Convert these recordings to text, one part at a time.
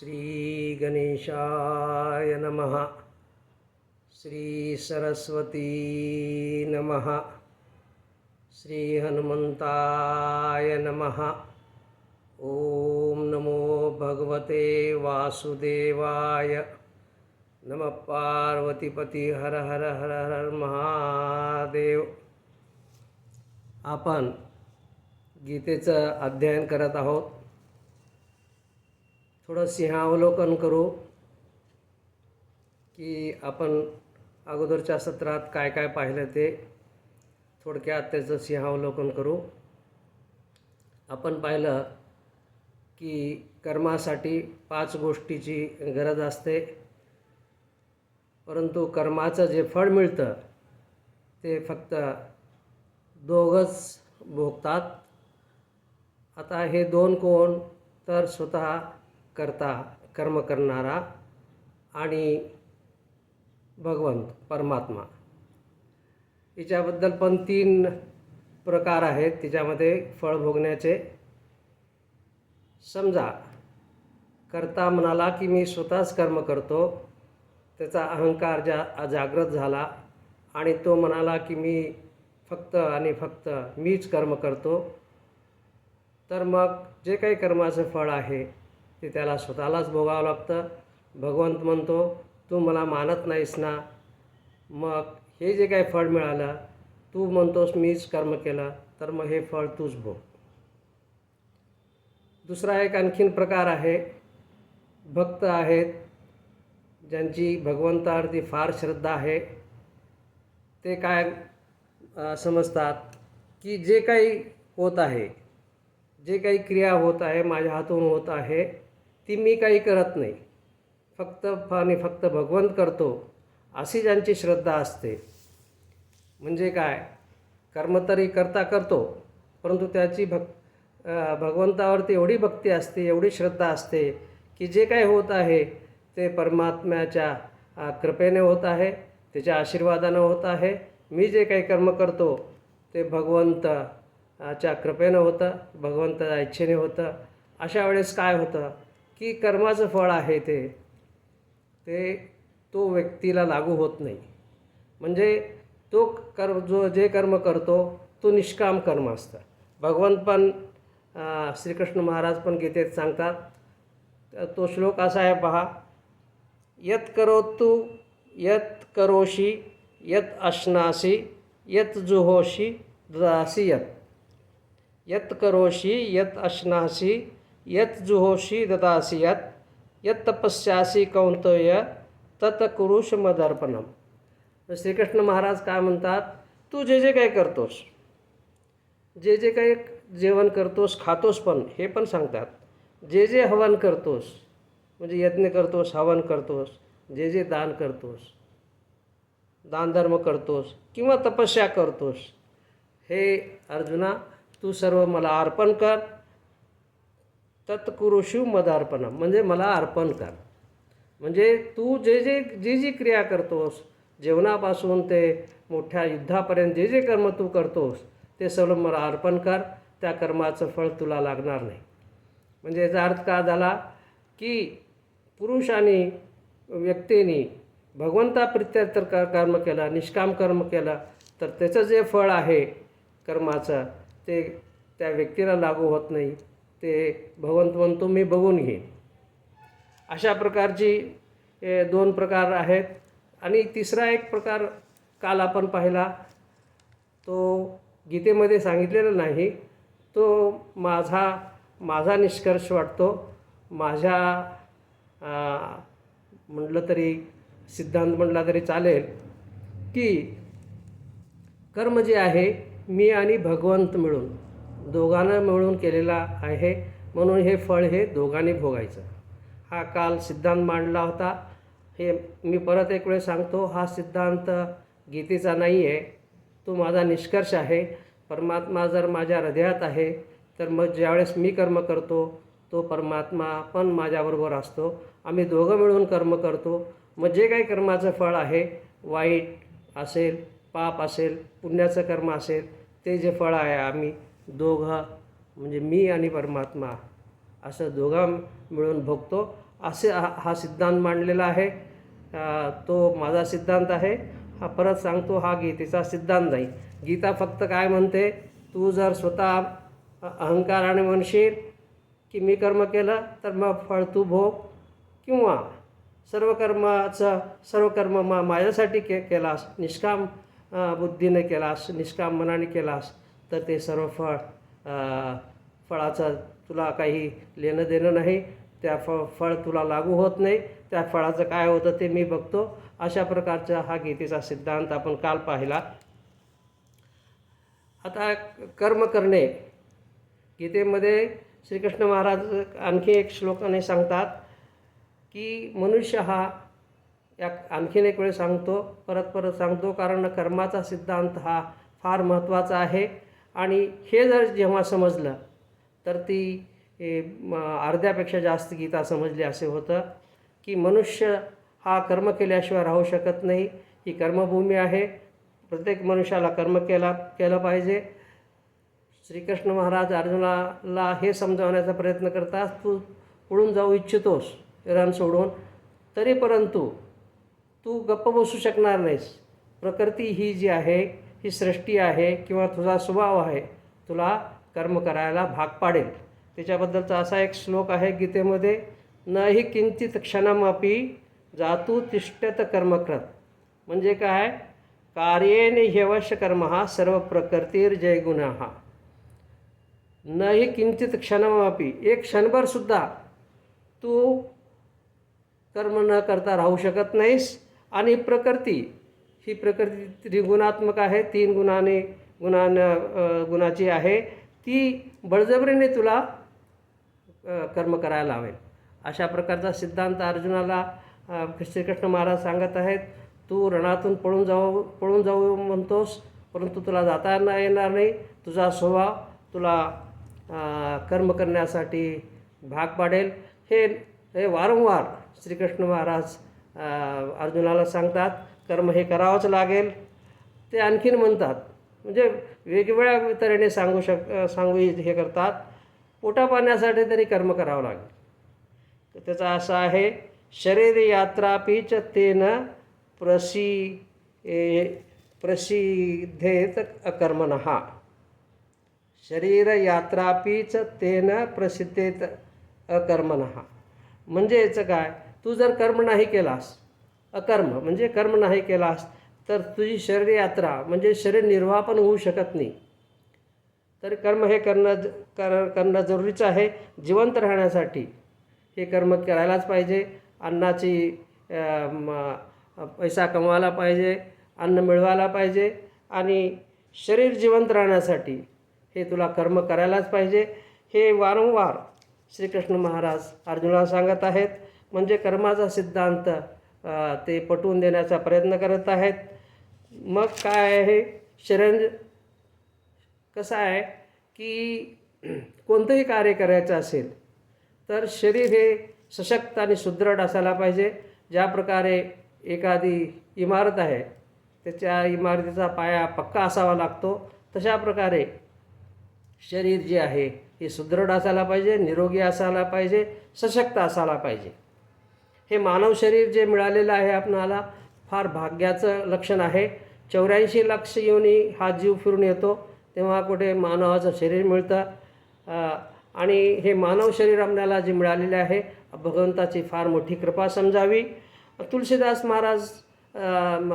श्री गणेशाय नमः। श्री सरस्वती नमः। श्री हनुमंताय नमः। ओम नमो भगवते वासुदेवाय। नमः पार्वतीपती हर हर हर हर महादेव। आपण गीतेचं अध्ययन करत आहोत. थोडं सिंहावलोकन करू की आपण अगोदरच्या सत्रात काय काय पाहिलं ते थोडक्यात त्याचं सिंहावलोकन करू. आपण पाहिलं की कर्मासाठी 5 गोष्टीची गरज असते, परंतु कर्माचं जे फळ मिळतं ते फक्त दोघंच भोगतात. आता हे दोन कोण, तर स्वतः करता कर्म करणारा आणि भगवंत परमात्मा. याच्याबद्दल पण 3 प्रकार आहेत तिच्यामध्ये फळ भोगण्याचे. समजा करता म्हणाला की मी स्वतःच कर्म करतो, त्याचा अहंकार जागृत झाला आणि तो म्हणाला की मी फक्त आणि फक्त मीच कर्म करतो, तर मग जे काही कर्माचं फळ आहे ते त्याला स्वतःलाच भोगावं लागतं. भगवंत म्हणतो तू मला मानत नाहीस ना, मग हे जे काही फळ मिळालं, तू म्हणतोस मीच कर्म केलं, तर मग हे फळ तूच भोग. दुसरा एक आणखीन प्रकार आहे. भक्त आहेत ज्यांची भगवंतावरती फार श्रद्धा आहे. ते काय समजतात की जे काही होत आहे, जे काही क्रिया होत आहे, माझ्या हातून होत आहे, ती मी काही करत नाही, फक्त आणि फक्त भगवंत करतो, अशी ज्यांची श्रद्धा असते. म्हणजे काय, कर्म तरी करतो, परंतु त्याची भगवंतावरती एवढी भक्ती असते, एवढी श्रद्धा असते की जे काही होत आहे ते परमात्म्याच्या कृपेने होत आहे, त्याच्या आशीर्वादानं होत आहे. मी जे काही कर्म करतो ते भगवंताच्या कृपेनं होतं, भगवंताच्या इच्छेने होतं. अशा वेळेस काय होतं की कर्माचं फळ आहे ते तो व्यक्तीला लागू होत नाही. म्हणजे तो जे कर्म करतो तो निष्काम कर्म असतं. भगवंत पण श्रीकृष्ण महाराज पण गीतेत सांगतात. तो श्लोक असा आहे पहा, यत करोतु यत करोषि यत अश्नासि यत जुहोषि ददासि यत. यत करोषि यत अश्नासि यत जुहोषि ददासि यत. यत तपस्यासि कौंतेय तत कुरुष मदर्पणम. श्रीकृष्ण महाराज काय म्हणतात, तू जे जे काही करतोस, जे जे काही जेवण करतोस, खातोस, पण हे पण सांगतात, जे जे हवन करतोस, म्हणजे यज्ञ करतोस, हवन करतोस, जे जे दान करतोस, दानधर्म करतोस किंवा तपस्या करतोस, हे अर्जुना तू सर्व मला अर्पण कर. तत्कुरुषु मदार्पणम, म्हणजे मला अर्पण कर. म्हणजे तू जी जी क्रिया करतोस, जेवणापासून ते मोठ्या युद्धापर्यंत जे जे कर्म तू करतोस ते सर्व मला अर्पण कर. त्या कर्माचं फळ तुला लागणार नाही. म्हणजे याचा अर्थ काय झाला की पुरुषांनी व्यक्तीने भगवंताप्रित्यर्थ कर्म केलं, निष्काम कर्म केलं, तर त्याचं जे फळ आहे कर्माचं ते त्या व्यक्तीला लागू होत नाही. ते भगवंत म्हणतो मी बघून घेईन. अशा प्रकारची 2 प्रकार आहेत. आणि तिसरा एक प्रकार काल आपण पाहिला, तो गीतेमध्ये सांगितलेला नाही, तो माझा निष्कर्ष वाटतो, माझ्या म्हटलं तरी सिद्धांत म्हटला तरी चालेल की कर्म जे आहे मी आणि भगवंत मिळून, दोघांना मिळून केलेला आहे, म्हणून हे फळ हे दोघांनी भोगायचं. हा काल सिद्धांत मांडला होता. हे मी परत एक वेळ सांगतो, हा सिद्धांत गीतेचा नाही आहे, तो माझा निष्कर्ष आहे. परमात्मा जर माझ्या हृदयात आहे, तर मग ज्यावेळेस मी कर्म करतो तो परमात्मा पण माझ्याबरोबर असतो. आम्ही दोघं मिळून कर्म करतो. मग जे काही कर्माचं फळ आहे, वाईट असेल, पाप असेल, पुण्याचं कर्म असेल, ते जे फळ आहे आम्ही दोघं, म्हणजे मी आणि परमात्मा, असं दोघं मिळून भोगतो. असे हा सिद्धांत मांडलेला आहे. तो माझा सिद्धांत आहे. हा परत सांगतो, हा गीतेचा सिद्धांत नाही. गीता फक्त काय म्हणते, तू जर स्वतः अहंकाराने म्हणशील की मी कर्म केलं तर मग फळ तू भोग, किंवा सर्व कर्म माझ्यासाठी केलास, निष्काम बुद्धीने केलास, निष्काम मनाने केलास, तर ते सर्व फळाचं तुला काही लेणं देणं नाही. त्या फळ तुला लागू होत नाही. त्या फळाचं काय होतं ते मी बघतो. अशा प्रकारचा हा गीतेचा सिद्धांत आपण काल पाहिला. आता कर्म करणे, गीतेमध्ये श्रीकृष्ण महाराज आणखी एक श्लोकाने सांगतात की मनुष्य हा, या आणखीन एक वेळ सांगतो, परत सांगतो, कारण कर्माचा सिद्धांत हा फार महत्त्वाचा आहे. आणि हे जर जेव्हा समजलं तर ती अर्ध्यापेक्षा जास्त गीता समजली. असे होतं की मनुष्य हा कर्म केल्याशिवाय राहू शकत नाही. ही कर्मभूमी आहे. प्रत्येक मनुष्याला कर्म केलं पाहिजे. श्रीकृष्ण महाराज अर्जुनाला हे समजावण्याचा प्रयत्न करतात, तू पळून जाऊ इच्छितोस रण सोडून, तरी परंतु तू गप्प बसू शकणार नाहीस. प्रकृती ही जी आहे, ही सृष्टी आहे किंवा तुझा स्वभाव आहे, तुला कर्म करायला भाग पाडेल. त्याच्याबद्दलचा असा एक श्लोक आहे गीतेमध्ये, न हि किंचित क्षणमपि जातु तिष्ठत कर्मकृत. म्हणजे काय, कार्येन ह्यवश्य कर्म सर्व प्रकृतिर्जयगुणः. न हि किंचित क्षणमपि, एक क्षणभरसुद्धा तू कर्म न करता राहू शकत नाहीस. आणि प्रकृती ही प्रकृती त्रिगुणात्मक आहे, 3 गुणाची आहे. ती बळजबरीने तुला कर्म करायला लावेल. अशा प्रकारचा सिद्धांत अर्जुनाला श्रीकृष्ण महाराज सांगत आहेत. तू रणातून पळून जाऊ म्हणतोस, परंतु तुला जाता येणार नाही. तुझा स्वभाव तुला कर्म करण्यासाठी भाग पाडेल. हे वारंवार श्रीकृष्ण महाराज अर्जुनाला सांगतात. कर्म हे करावंच लागेल. ते आणखीन म्हणतात, म्हणजे वेगवेगळ्या तऱ्हेने सांगू हे करतात, पोटा पाण्यासाठी तरी कर्म करावं लागेल. तर त्याचा असा आहे, शरीर यात्रापीच तेन प्रसिद्धेत अकर्मणः. शरीर यात्रापीच तेन प्रसिद्धेत अकर्मणः. म्हणजे याचं काय, तू जर कर्म नाही केलास, अकर्म म्हणजे कर्म नाही केलास, तर तुझी शरीर यात्रा म्हणजे शरीर निर्वाह पण होऊ शकत नाही. तर कर्म हे करणं जरुरीचं आहे. जिवंत राहण्यासाठी हे कर्म करायलाच पाहिजे. अन्नाची पैसा कमवायला पाहिजे, अन्न मिळवायला पाहिजे, आणि शरीर जिवंत राहण्यासाठी हे तुला कर्म करायलाच पाहिजे. हे वारंवार श्रीकृष्ण महाराज अर्जुनाला सांगत आहेत. म्हणजे कर्माचा सिद्धांत ते पटवून देण्याचा प्रयत्न करत आहेत. मग काय आहे, शरीर कसं आहे की कोणतंही कार्य करायचं असेल तर शरीर हे सशक्त आणि सुदृढ असायला पाहिजे. ज्या प्रकारे एखादी इमारत आहे, त्याच्या इमारतीचा पाया पक्का असावा लागतो, तशा प्रकारे शरीर जे आहे हे सुदृढ असायला पाहिजे, निरोगी असायला पाहिजे, सशक्त असायला पाहिजे. हे मानव शरीर जे मिळालेलं आहे आपणाला, फार भाग्याचं लक्षण आहे. 84 लाख योनी हा जीव फिरून येतो तेव्हा कुठे मानवाचं शरीर मिळतं. आणि हे मानव शरीर आपल्याला जे मिळालेले आहे, भगवंताची फार मोठी कृपा समजावी. तुलसीदास महाराज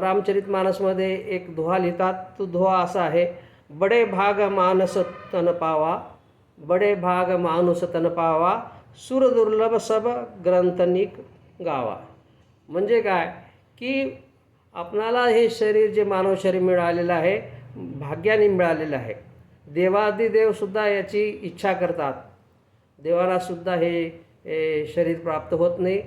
रामचरित मानसमध्ये एक दोहा लिहितात. तो दोहा असा आहे, बडे भाग मानस तन पावा, बडे भाग मानुस तन पावा, सुर दुर्लभ सब ग्रंथनिक गावा. म्हणजे काय की आपणाला हे शरीर जे मानव शरीर मिळालेलं आहे, भाग्याने मिळालेलं आहे. देवादिदेवसुद्धा याची इच्छा करतात. देवालासुद्धा हे शरीर प्राप्त होत नाही.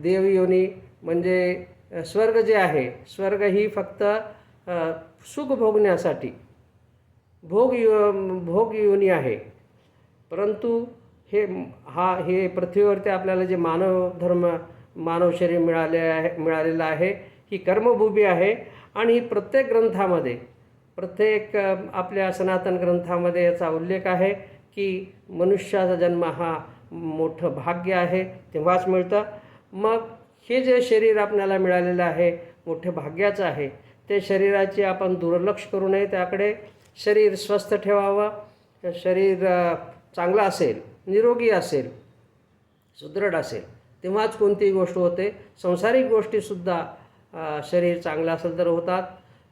देवयोनी म्हणजे स्वर्ग जे आहे, स्वर्ग ही फक्त सुख भोगण्यासाठी भोग योनी आहे. परंतु हे पृथ्वीवरती आपल्याला जे मानव शरीर मिळालेलं आहे, ही कर्मभूमी आहे. आणि प्रत्येक ग्रंथामध्ये, प्रत्येक आपल्या सनातन ग्रंथामध्ये याचा उल्लेख आहे की मनुष्याचा जन्म हा मोठं भाग्य आहे, तेव्हाच मिळतं. मग हे जे शरीर आपल्याला मिळालेलं आहे मोठे भाग्याचं आहे, ते शरीराची आपण दुर्लक्ष करू नये. त्याकडे शरीर स्वस्थ ठेवावं. शरीर चांगलं असेल, निरोगी असेल, सुदृढ असेल, तेव्हाच कोणतीही गोष्ट होते. सांसारिक गोष्टीसुद्धा शरीर चांगलं असेल तर होतात,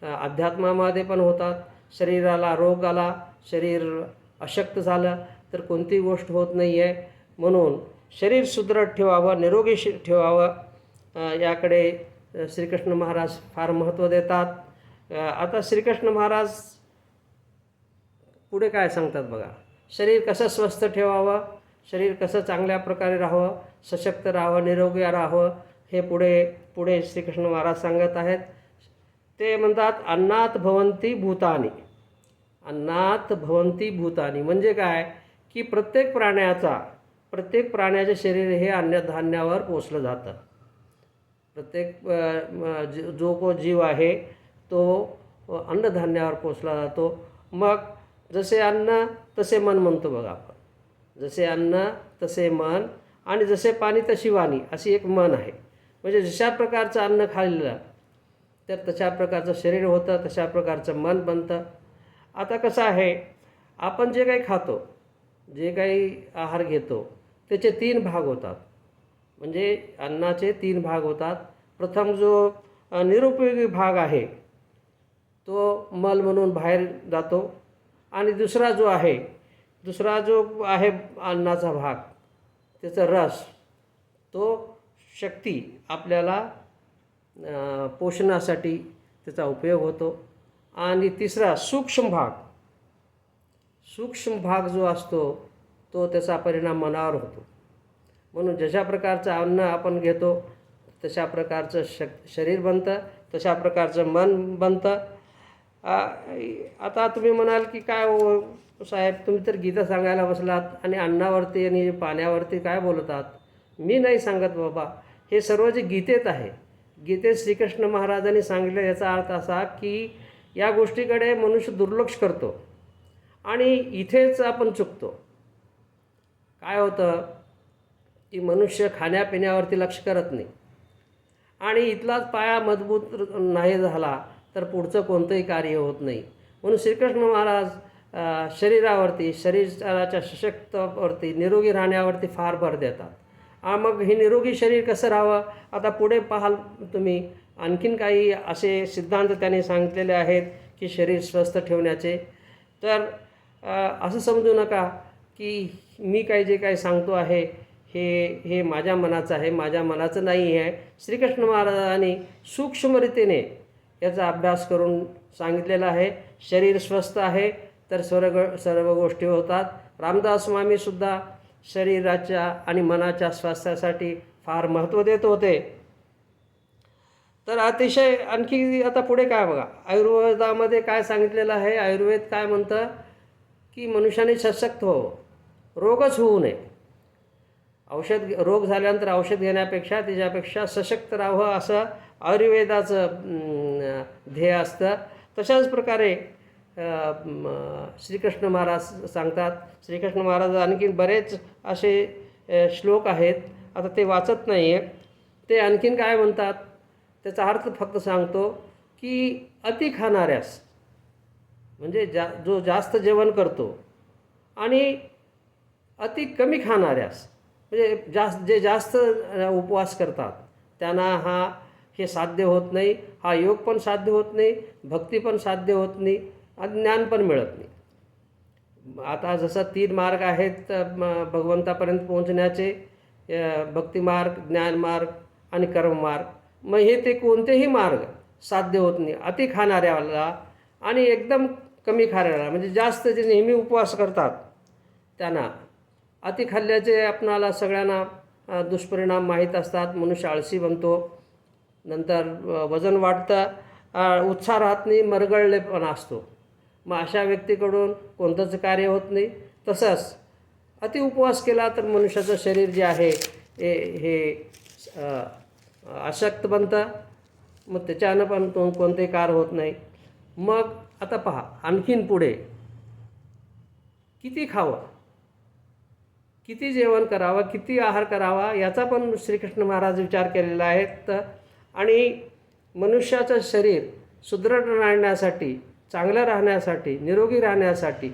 अध्यात्मामध्ये पण होतात. शरीराला रोग आला, शरीर अशक्त झालं तर कोणतीही गोष्ट होत नाही आहे. म्हणून शरीर सुदृढ ठेवावं, निरोगी ठेवावं, याकडे श्रीकृष्ण महाराज फार महत्त्व देतात. आता श्रीकृष्ण महाराज पुढे काय सांगतात बघा. शरीर कसं स्वस्थ ठेवावं, शरीर कसं चांगल्या प्रकारे राहावं, सशक्त राहावं, निरोगी राहावं, हे पुढे श्रीकृष्ण महाराज सांगत आहेत. ते म्हणतात अन्नात भवन्ति भूतानि. अन्नात भवन्ति भूतानि म्हणजे काय की प्रत्येक प्राण्याचे शरीर हे अन्नधान्यावर पोसलं जातं. प्रत्येक जो जीव आहे तो अन्नधान्यावर पोसला जातो. मग जसे अन्न तसे मन म्हणतो बघा आपण. जसे अन्न तसे मन आणि जसे पाणी तशी वाणी, अशी एक मन आहे. म्हणजे जशा प्रकारचं अन्न खाल्लं तर तशा प्रकारचं शरीर होतं, तशा प्रकारचं मन बनतं. आता कसं आहे, आपण जे काही खातो, जे काही आहार घेतो त्याचे 3 भाग होतात. म्हणजे अन्नाचे 3 भाग होतात. प्रथम जो निरुपयोगी भाग आहे तो मल म्हणून बाहेर जातो. आणि दुसरा जो आहे अन्नाचा भाग, त्याचा रस, तो शक्ती आपल्याला पोषणासाठी त्याचा उपयोग होतो. आणि तिसरा सूक्ष्म भाग जो असतो तो त्याचा परिणाम मनावर होतो. म्हणून जशा प्रकारचं अन्न आपण घेतो तशा प्रकारचं शरीर बनतं, तशा प्रकारचं मन बनतं. आता तुम्ही म्हणाल की काय हो साहेब, तुम्ही तर गीता सांगायला बसलात आणि अन्नावरती आणि पाण्यावरती काय बोलतात. मी नाही सांगत बाबा, हे सर्व जे गीतेत आहे, गीतेत श्रीकृष्ण महाराजांनी सांगितलं. याचा अर्थ असा की या गोष्टीकडे मनुष्य दुर्लक्ष करतो आणि इथेच आपण चुकतो. काय होतं की मनुष्य खाण्यापिण्यावरती लक्ष करत नाही आणि इथलाच पाया मजबूत नाही झाला तर पुढचं कोणतंही कार्य होत नाही. म्हणून श्रीकृष्ण महाराज शरीराच्या सशक्तवरती, निरोगी राहण्यावरती फार भर देतात. मग हे निरोगी शरीर कसं राहावं, आता पुढे पाहाल तुम्ही. आणखीन काही असे सिद्धांत त्यांनी सांगितलेले आहेत की शरीर स्वस्थ ठेवण्याचे. तर असं समजू नका की मी जे काही सांगतो आहे हे माझ्या मनाचं आहे, माझ्या मनाचं नाही आहे. श्रीकृष्ण महाराजांनी सूक्ष्मरीतीने याचा अभ्यास करून सांगितलेला आहे. शरीर स्वस्थ आहे तर सर्व गोष्टी होतात. रामदास स्वामीसुद्धा शरीराच्या आणि मनाच्या स्वास्थ्यासाठी फार महत्त्व देत होते. तर अतिशय आणखी आता पुढे काय बघा, आयुर्वेदामध्ये काय सांगितलेलं आहे. आयुर्वेद काय म्हणतं की मनुष्याने सशक्त व्हावं, रोगच होऊ नये. रोग झाल्यानंतर औषध घेण्यापेक्षा त्याच्यापेक्षा सशक्त राहावं असं आयुर्वेदाचं ध्येय असतं. तशाच प्रकारे श्रीकृष्ण महाराज सांगतात. श्रीकृष्ण महाराज आणखीन बरेच असे श्लोक आहेत, आता ते वाचत नाही आहे. ते आणखीन काय म्हणतात त्याचा अर्थ फक्त सांगतो की अति खाणाऱ्यास, म्हणजे जो जास्त जेवण करतो आणि अति कमी खाणाऱ्यास, म्हणजे जे जास्त उपवास करतात त्यांना हे साध्य होत नाही. हा योग पण साध्य होत नाही, भक्ती पण साध्य होत नाही आणि ज्ञान पण मिळत नाही. आता जसं 3 मार्ग आहेत भगवंतापर्यंत पोहोचण्याचे, भक्तिमार्ग, ज्ञानमार्ग आणि कर्ममार्ग. मग ते कोणतेही मार्ग साध्य होत नाही अति खाणाऱ्याला आणि एकदम कमी खाणाऱ्याला. म्हणजे जास्त जे नेहमी उपवास करतात त्यांना अति खाल्ल्याचे आपणाला सगळ्यांना दुष्परिणाम माहीत असतात. मनुष्य आळशी बनतो, नंतर वजन वाढतं, उत्साह राहत नाही, मरगळलेपणा असतो. मग अशा व्यक्तीकडून कोणतंच कार्य होत नाही. तसंच अति उपवास केला तर मनुष्याचं शरीर जे आहे हे अशक्त बनतं, मग त्याच्यानं पण कोणतेही कार्य होत नाही. मग आता पहा आणखीन पुढे किती खावं. किती जेवण करावं, किती आहार करावा याचा पण श्रीकृष्ण महाराज विचार केलेला आहे. आणि मनुष्याचं शरीर सुदृढ राहण्यासाठी, चांगलं राहण्यासाठी, निरोगी राहण्यासाठी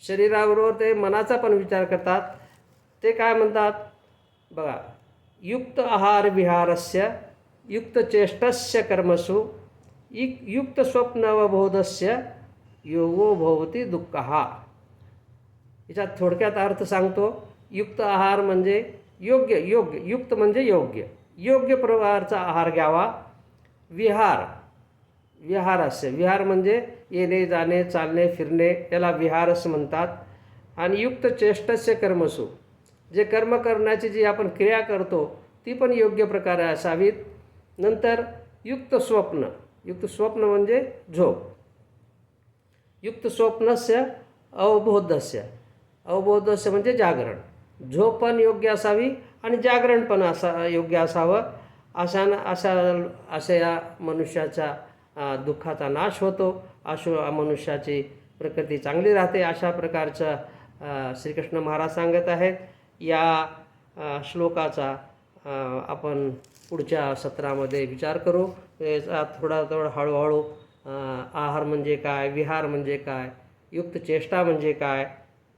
शरीराबरोबर ते मनाचा पण विचार करतात. ते काय म्हणतात बघा, युक्त आहार विहारस्य युक्त चेष्टस्य कर्मसु युक्त स्वप्नवबोधस्य योगो भवती दुःखः. याच्यात थोडक्यात अर्थ सांगतो. युक्त आहार म्हणजे योग्य, युक्त म्हणजे योग्य प्रकारचा आहार घ्यावा. विहार म्हणजे येणे जाणे चालणे फिरणे, याला विहार असं म्हणतात. आणि युक्त चेष्टस्य कर्मसु, जे कर्म करण्याची जी आपण क्रिया करतो ती पण योग्य प्रकारे असावीत. नंतर युक्त स्वप्न म्हणजे झोप. युक्त स्वप्नस्य अवबोधस्य म्हणजे जागरण. झोप पण योग्य असावी आणि जागरण पण योग्य असावं. अशा या मनुष्याचा दुःखाचा नाश होतो. मनुष्याची प्रकृती चांगली राहते. अशा प्रकारचं श्रीकृष्ण महाराज सांगत आहेत. या श्लोकाचा आपण पुढच्या सत्रामध्ये विचार करू. थोडा हळूहळू आहार म्हणजे काय, विहार म्हणजे काय, युक्त चेष्टा म्हणजे काय,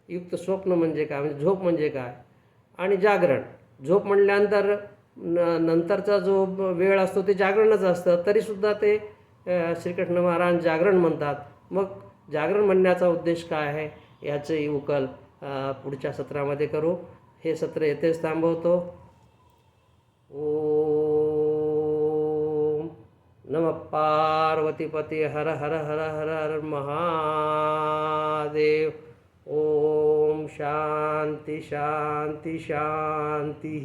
युक्त स्वप्न म्हणजे काय, म्हणजे झोप म्हणजे काय, आणि जागरण. झोप म्हणल्यानंतर नंतरचा जो वेळ असतो ते जागरणच असतं, तरीसुद्धा ते श्रीकृष्ण महाराज जागरण म्हणतात. मग जागरण म्हणण्याचा उद्देश काय आहे याचंही उकल पुढच्या सत्रामध्ये करू. हे सत्र येथेच थांबवतो. ओम नमः पार्वतीपते हर हर हर हर हर महादेव. ओम शांती शांती शांती.